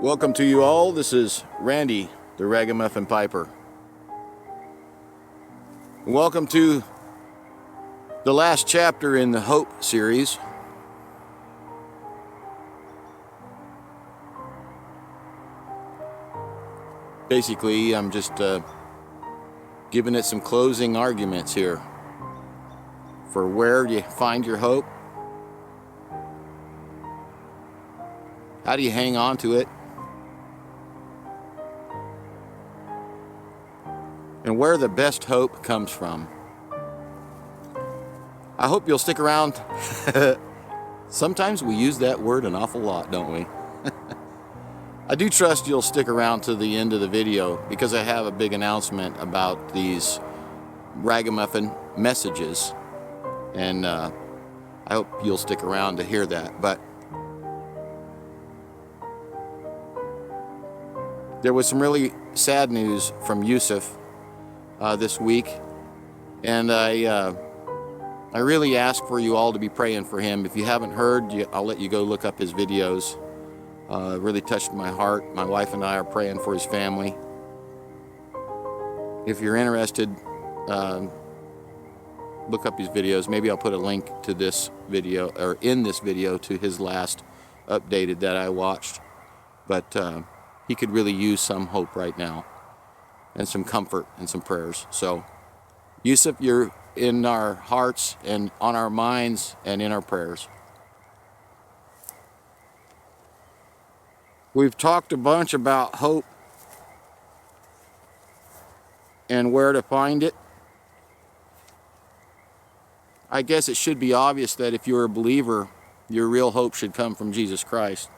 Welcome to you all. This is Randy, the Ragamuffin Piper. Welcome to the last chapter in the Hope series. Basically, I'm just giving it some closing arguments here for where you find your hope. How do you hang on to it? And where the best hope comes from. I hope you'll stick around. Sometimes we use that word an awful lot, don't we? I do trust you'll stick around to the end of the video because I have a big announcement about these Ragamuffin Messages. And I hope you'll stick around to hear that. But there was some really sad news from Yusuf this week, and I really ask for you all to be praying for him. If you haven't heard, I'll let you go look up his videos. It really touched my heart. My wife and I are praying for his family. If you're interested, look up his videos. Maybe I'll put a link to this video, or in this video, to his last updated that I watched. But he could really use some hope right now, and some comfort and some prayers. So, Yusuf, you're in our hearts and on our minds and in our prayers. We've talked a bunch about hope and where to find it. I guess it should be obvious that if you're a believer, your real hope should come from Jesus Christ.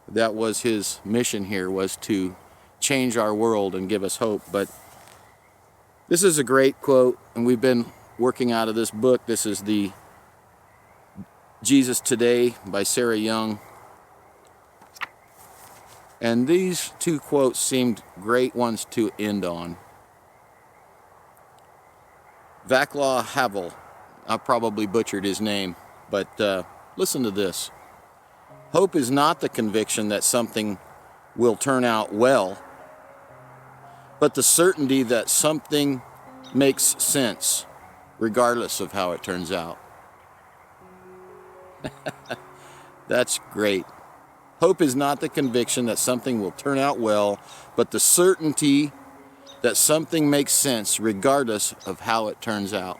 That was his mission here, was to change our world and give us hope. But this is a great quote, and we've been working out of this book. This is the Jesus Today by Sarah Young. And these two quotes seemed great ones to end on. Václav Havel, I probably butchered his name, but listen to this. Hope is not the conviction that something will turn out well, but the certainty that something makes sense, regardless of how it turns out. That's great. Hope is not the conviction that something will turn out well, but the certainty that something makes sense, regardless of how it turns out.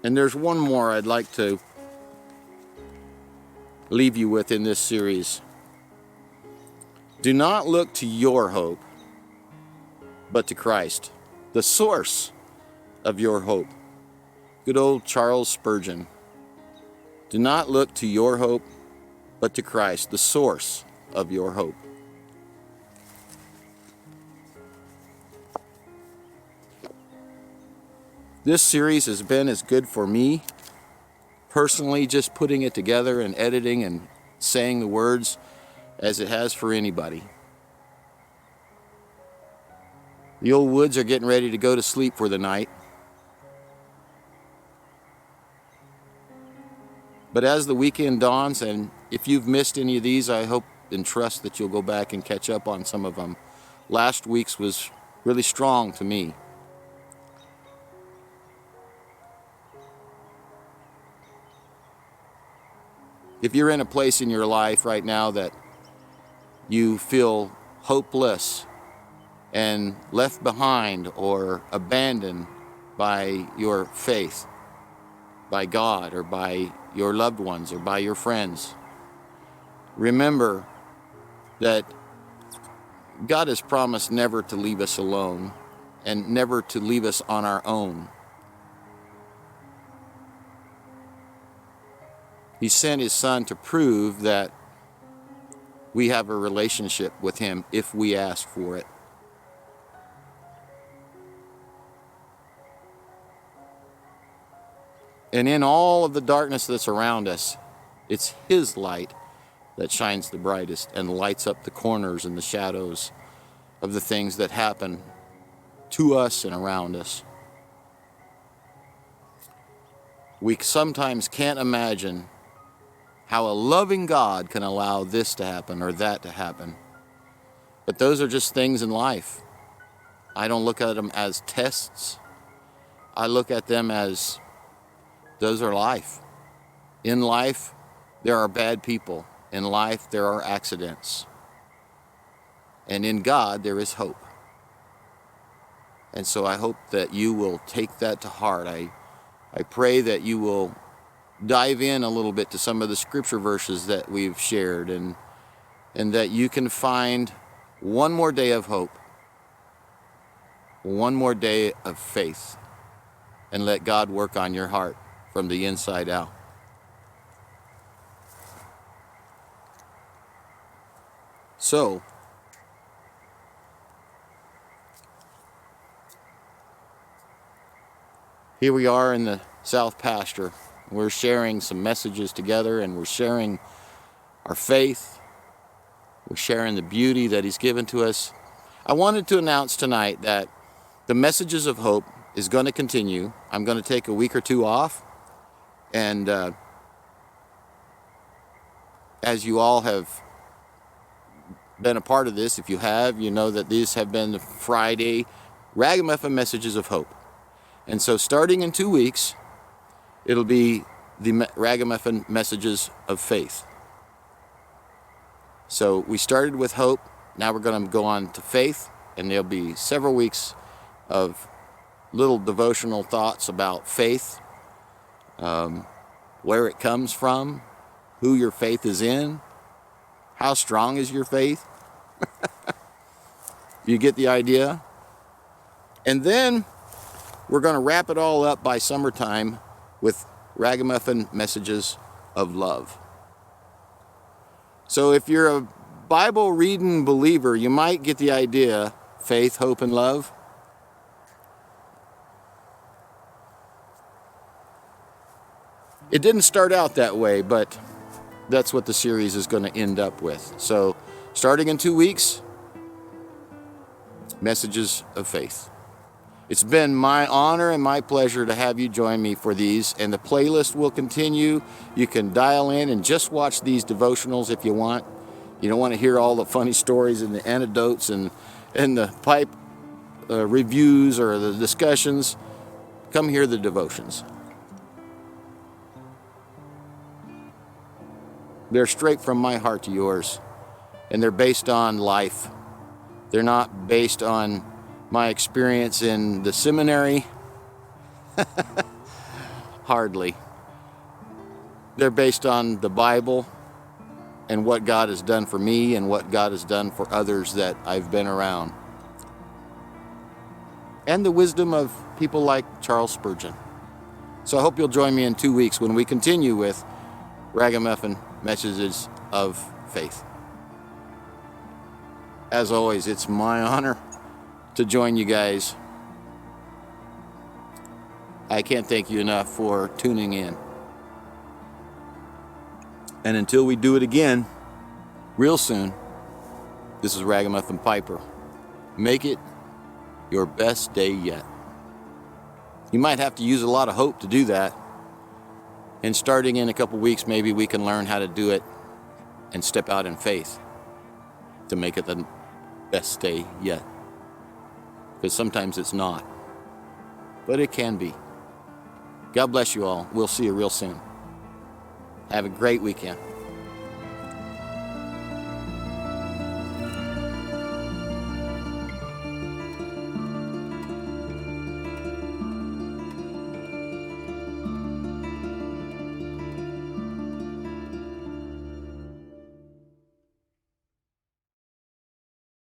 And there's one more I'd like to leave you with in this series. Do not look to your hope, but to Christ, the source of your hope. Good old Charles Spurgeon. Do not look to your hope, but to Christ, the source of your hope. This series has been as good for me, personally, just putting it together and editing and saying the words, as it has for anybody. The old woods are getting ready to go to sleep for the night. But as the weekend dawns, and if you've missed any of these, I hope and trust that you'll go back and catch up on some of them. Last week's was really strong to me. If you're in a place in your life right now that you feel hopeless and left behind or abandoned by your faith, by God or by your loved ones or by your friends, remember that God has promised never to leave us alone and never to leave us on our own. He sent his Son to prove that we have a relationship with him if we ask for it. And in all of the darkness that's around us, it's his light that shines the brightest and lights up the corners and the shadows of the things that happen to us and around us. We sometimes can't imagine how a loving God can allow this to happen or that to happen. But those are just things in life. I don't look at them as tests. I look at them as those are life. In life, there are bad people. In life, there are accidents. And in God, there is hope. And so I hope that you will take that to heart. I pray that you will dive in a little bit to some of the scripture verses that we've shared, and that you can find one more day of hope, one more day of faith, and let God work on your heart from the inside out. So, here we are in the South Pasture. We're sharing some messages together, and we're sharing our faith. We're sharing the beauty that He's given to us. I wanted to announce tonight that the Messages of Hope is going to continue. I'm going to take a week or two off, and as you all have been a part of this, if you have, you know that these have been the Friday Ragamuffin Messages of Hope. And so starting in 2 weeks, it'll be the Ragamuffin Messages of Faith. So we started with hope. Now we're going to go on to faith, and there'll be several weeks of little devotional thoughts about faith, where it comes from, who your faith is in, how strong is your faith. You get the idea? And then we're going to wrap it all up by summertime with Ragamuffin Messages of Love. So if you're a Bible reading believer, you might get the idea: faith, hope, and love. It didn't start out that way, but that's what the series is going to end up with. So starting in 2 weeks, Messages of Faith. It's been my honor and my pleasure to have you join me for these, and the playlist will continue. You can dial in and just watch these devotionals if you want. You don't want to hear all the funny stories and the anecdotes and the pipe reviews or the discussions. Come hear the devotions. They're straight from my heart to yours, and they're based on life. They're not based on my experience in the seminary. Hardly. They're based on the Bible and what God has done for me and what God has done for others that I've been around. And the wisdom of people like Charles Spurgeon. So I hope you'll join me in 2 weeks when we continue with Ragamuffin Messages of Faith. As always, it's my honor to join you guys. I can't thank you enough for tuning in. And until we do it again, real soon, this is Ragamuffin Piper. Make it your best day yet. You might have to use a lot of hope to do that. And starting in a couple weeks, maybe we can learn how to do it and step out in faith to make it the best day yet. Because sometimes it's not. But it can be. God bless you all. We'll see you real soon. Have a great weekend.